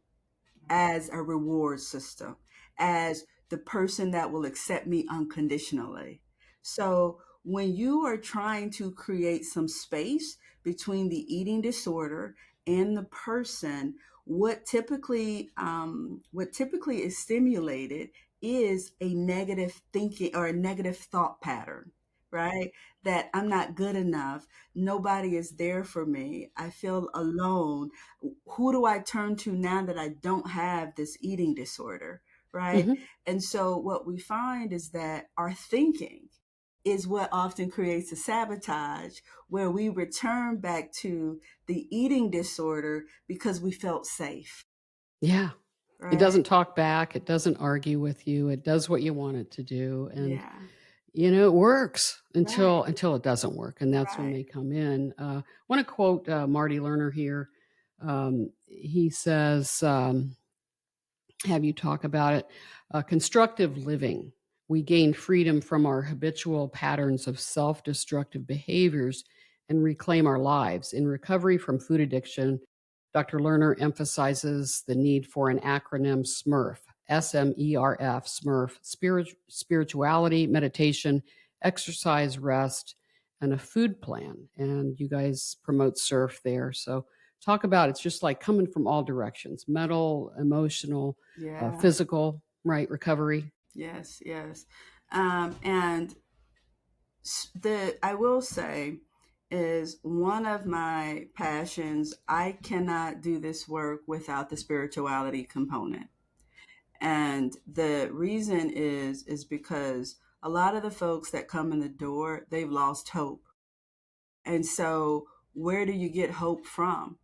as a reward system, as the person that will accept me unconditionally. So when you are trying to create some space between the eating disorder and the person, what typically is stimulated is a negative thinking or a negative thought pattern, right? That I'm not good enough. Nobody is there for me. I feel alone. Who do I turn to now that I don't have this eating disorder? Right. Hmm. And so what we find is that our thinking is what often creates a sabotage where we return back to the eating disorder because we felt safe. Yeah. It Right. doesn't talk back. It doesn't argue with you. It does what you want it to do. And, Yeah. it works Right. until it doesn't work. And that's when Right. they come in. I want to quote Marty Lerner here. He says, have you talk about it. Constructive living. We gain freedom from our habitual patterns of self destructive behaviors and reclaim our lives. In recovery from food addiction, Dr. Lerner emphasizes the need for an acronym SMERF, SMERF, SMERF, spirituality, meditation, exercise, rest, and a food plan. And you guys promote SURF there. So talk about it's just like coming from all directions: mental, emotional, Yeah. physical, right? Recovery. Yes. Yes. And the I will say is one of my passions. I cannot do this work without the spirituality component. And the reason is because a lot of the folks that come in the door, they've lost hope. And so where do you get hope from?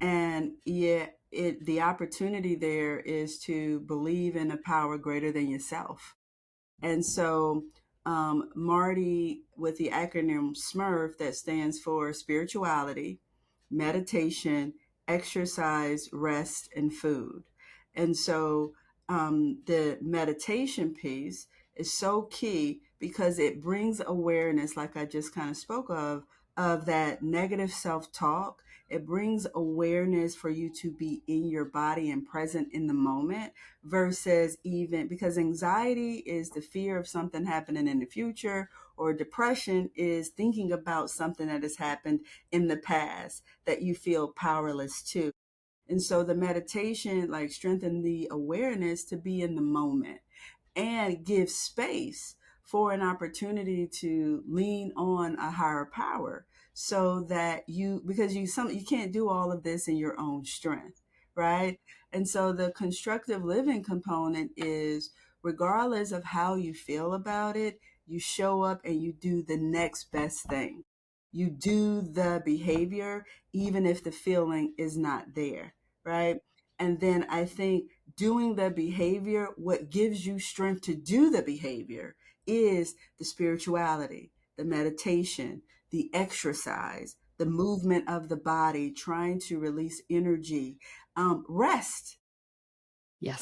And yet the opportunity there is to believe in a power greater than yourself. And so, Marty, with the acronym SMERF, that stands for spirituality, meditation, exercise, rest, and food. And so, the meditation piece is so key because it brings awareness, like I just kind of spoke of of that negative self talk. It brings awareness for you to be in your body and present in the moment versus even because anxiety is the fear of something happening in the future, or depression is thinking about something that has happened in the past that you feel powerless to. And so the meditation like strengthen the awareness to be in the moment and give space for an opportunity to lean on a higher power so that you can't do all of this in your own strength, right? And so the constructive living component is regardless of how you feel about it, you show up and you do the next best thing. You do the behavior even if the feeling is not there, right? And then I think doing the behavior, what gives you strength to do the behavior is the spirituality, the meditation, the exercise, the movement of the body, trying to release energy. Rest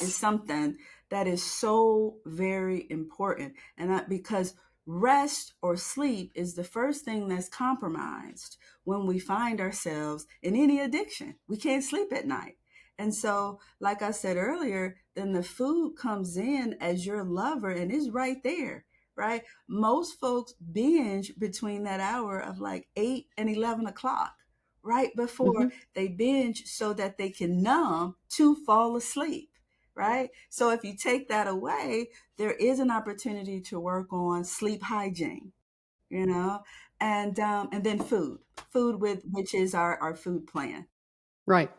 is Yes. something that is so very important. And that because rest or sleep is the first thing that's compromised when we find ourselves in any addiction. We can't sleep at night. And so, like I said earlier, then the food comes in as your lover and is right there, right? Most folks binge between that hour of like 8 and 11 o'clock, right before Hmm. they binge so that they can numb to fall asleep, right? So if you take that away, there is an opportunity to work on sleep hygiene, you know, and then food with which is our food plan. Right.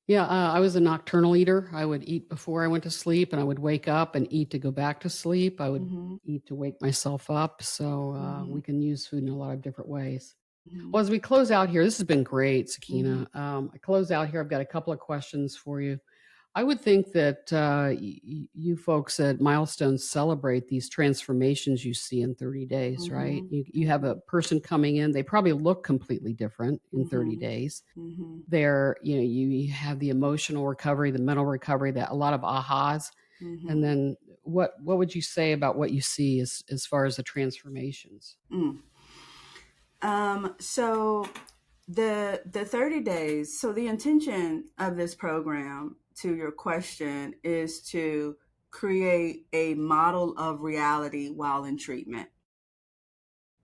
Yeah, I was a nocturnal eater. I would eat before I went to sleep, and I would wake up and eat to go back to sleep. I would Mm-hmm. eat to wake myself up. So Mm-hmm. we can use food in a lot of different ways. Mm-hmm. Well, as we close out here, this has been great, Mm-hmm. Sakina. I close out here. I've got a couple of questions for you. I would think that you folks at Milestones celebrate these transformations you see in 30 days, right? Mm-hmm. You have a person coming in, they probably look completely different in 30 Mm-hmm. days. Mm-hmm. There, you have the emotional recovery, the mental recovery, that a lot of ahas. And Mm-hmm. then what would you say about what you see as far as the transformations? Mm. So the 30 days, so the intention of this program, to your question, is to create a model of reality while in treatment.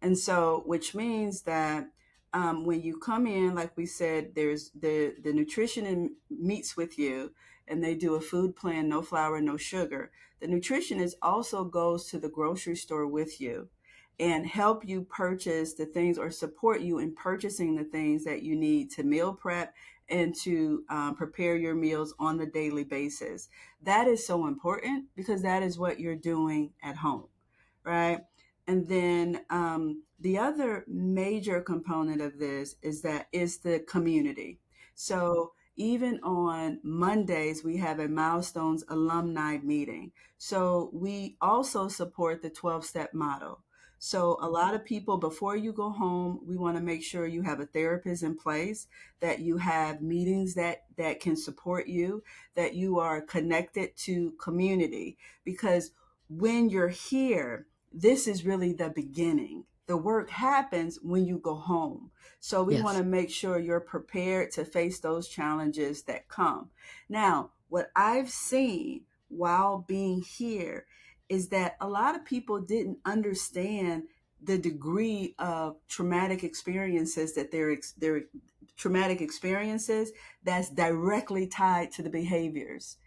And so, which means that when you come in, like we said, there's the nutritionist meets with you, and they do a food plan, no flour, no sugar. The nutritionist also goes to the grocery store with you and help you purchase the things or support you in purchasing the things that you need to meal prep and to prepare your meals on the daily basis. That is so important because that is what you're doing at home, right? And then the other major component of this is the community. So even on Mondays, we have a Milestones alumni meeting. So we also support the 12-step model. So a lot of people, before you go home, we want to make sure you have a therapist in place, that you have meetings that can support you, that you are connected to community. Because when you're here, this is really the beginning. The work happens when you go home. So we want Yes. to make sure you're prepared to face those challenges that come. Now, what I've seen while being here is that a lot of people didn't understand the degree of traumatic experiences that they're traumatic experiences that's directly tied to the behaviors.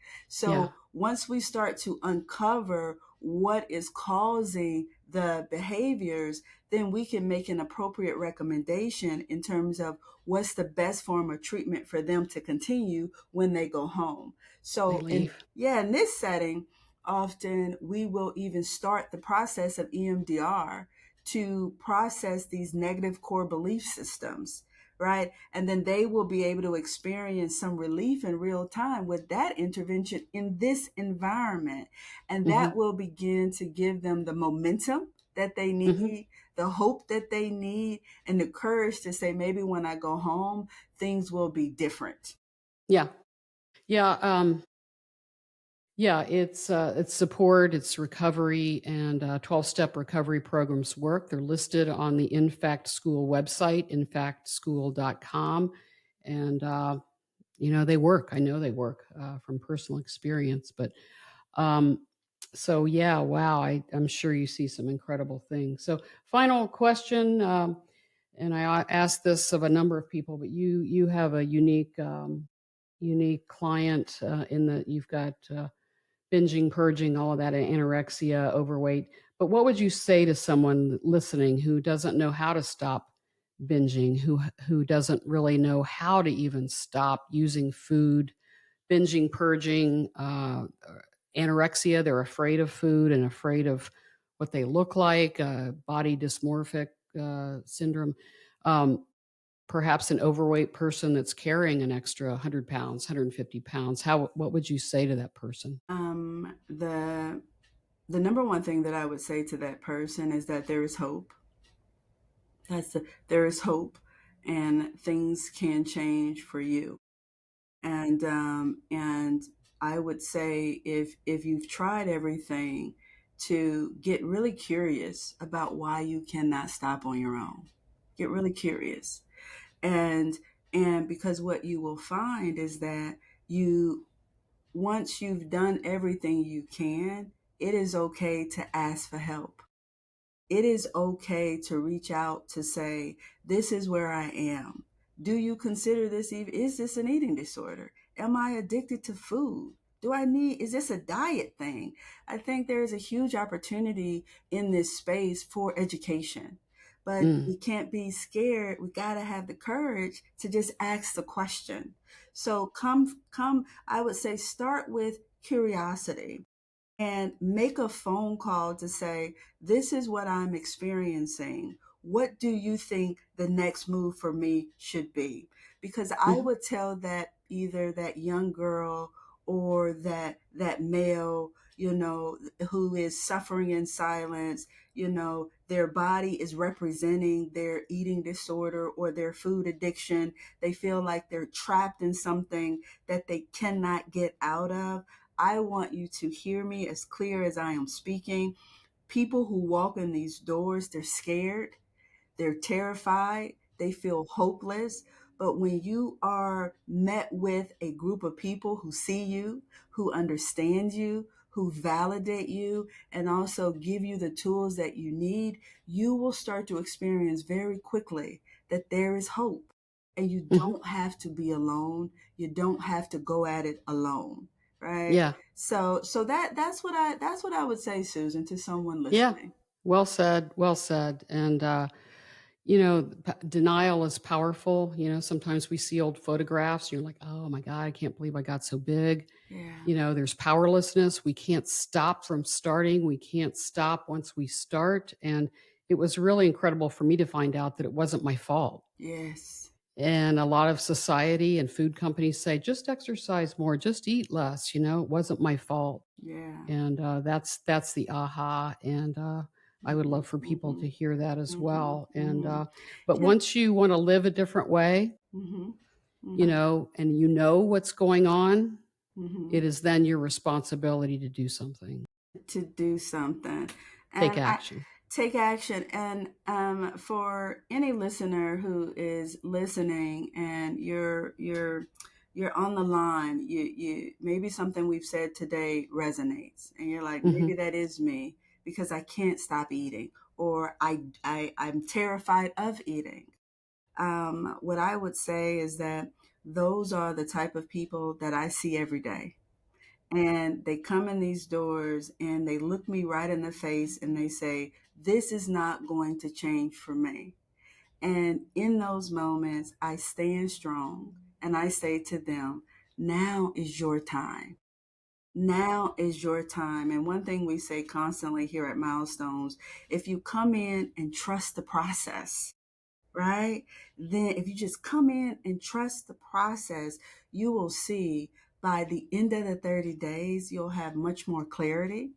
Yeah. So once we start to uncover what is causing the behaviors, then we can make an appropriate recommendation in terms of what's the best form of treatment for them to continue when they go home. They So leave. in this setting, often we will even start the process of EMDR to process these negative core belief systems, right? And then they will be able to experience some relief in real time with that intervention in this environment. And Hmm. that will begin to give them the momentum that they Hmm. need, the hope that they need, and the courage to say, maybe when I go home, things will be different. Yeah. Yeah. Yeah, it's support, it's recovery, and 12-step recovery programs work. They're listed on the Infact School website, infactschool.com, and they work. I know they work from personal experience. But um, so yeah, wow, I'm sure you see some incredible things. So final question, and I asked this of a number of people, but you have a unique client in that you've got. Binging, purging, all of that, anorexia, overweight. But what would you say to someone listening who doesn't know how to stop binging, who doesn't really know how to even stop using food, binging, purging, anorexia? They're afraid of food and afraid of what they look like, body dysmorphic syndrome. Um, Perhaps an overweight person that's carrying an extra 100 pounds, 150 pounds. What would you say to that person? The number one thing that I would say to that person is that there is hope. There is hope, and things can change for you. And I would say if you've tried everything, to get really curious about why you cannot stop on your own. Get really curious, and because what you will find is that you once you've done everything you can, it is okay to ask for help. It is okay to reach out to say, this is where I am. Do you consider this even, is this an eating disorder? Am I addicted to food? Is this a diet thing? I think there is a huge opportunity in this space for education, but Mm, we can't be scared. We got to have the courage to just ask the question. So I would say start with curiosity and make a phone call to say, this is what I'm experiencing. What do you think the next move for me should be? Because I mhm, would tell that either that young girl or that male, who is suffering in silence, their body is representing their eating disorder or their food addiction. They feel like they're trapped in something that they cannot get out of. I want you to hear me as clear as I am speaking. People who walk in these doors, they're scared. They're terrified. They feel hopeless. But when you are met with a group of people who see you, who understand you, who validate you, and also give you the tools that you need, you will start to experience very quickly that there is hope. And you mhm. don't have to be alone. You don't have to go at it alone. Right. Yeah, So that's what I would say, Susan, to someone yeah. listening. Well said, well said. And denial is powerful. Sometimes we see old photographs, and you're like, "Oh my god, I can't believe I got so big." Yeah. There's powerlessness. We can't stop from starting. We can't stop once we start. And it was really incredible for me to find out that it wasn't my fault. Yes. And a lot of society and food companies say, just exercise more, just eat less. It wasn't my fault. Yeah. And that's the aha. And I would Mhm, love for people mhm, to hear that as mhm, well. And mhm. but Yeah. once you want to live a different way, Mhm, mhm, and what's going on, mhm. it is then your responsibility to do something. To do something, Take and I action. take action. And for any listener who is listening, and you're on the line, you maybe something we've said today resonates, and you're like, maybe Mhm. that is me because I can't stop eating, or I'm terrified of eating. What I would say is that those are the type of people that I see every day. And they come in these doors and they look me right in the face and they say, this is not going to change for me. And in those moments, I stand strong and I say to them, now is your time. Now is your time. And one thing we say constantly here at Milestones, if you come in and trust the process, right? Then if you just come in and trust the process, you will see by the end of the 30 days, you'll have much more clarity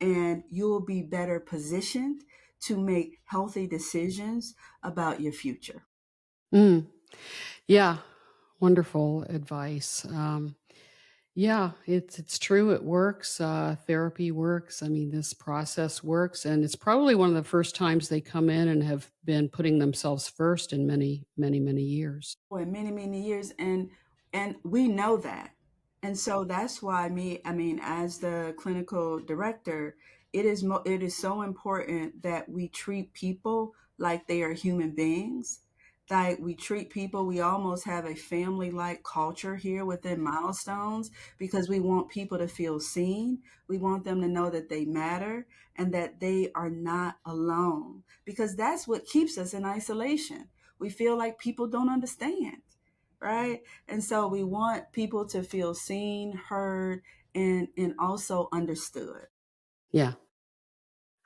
and you'll be better positioned to make healthy decisions about your future. Mm. Yeah, wonderful advice. Yeah, it's true. It works. Therapy works. I mean, this process works, and it's probably one of the first times they come in and have been putting themselves first in many, many, many years. For many, many years, and we know that. And so that's why I mean, as the clinical director, it is so important that we treat people like they are human beings. Like we treat people, we almost have a family-like culture here within Milestones because we want people to feel seen. We want them to know that they matter and that they are not alone because that's what keeps us in isolation. We feel like people don't understand, right? And so we want people to feel seen, heard, and also understood. Yeah.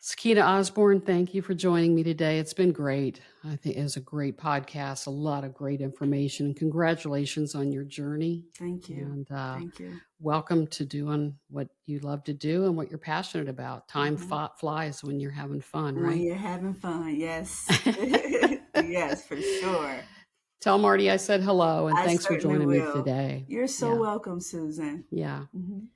Sakinah Osborne, thank you for joining me today. It's been great. I think it was a great podcast, a lot of great information, and congratulations on your journey. Thank you. And Thank you. welcome to doing what you love to do and what you're passionate about. Time Mhm. flies when you're having fun, When right? you're having fun, yes. Yes, for sure. Tell Marty I said hello and I thanks for certainly joining me will. today. You're so Yeah. welcome, Susan. Yeah. Mhm.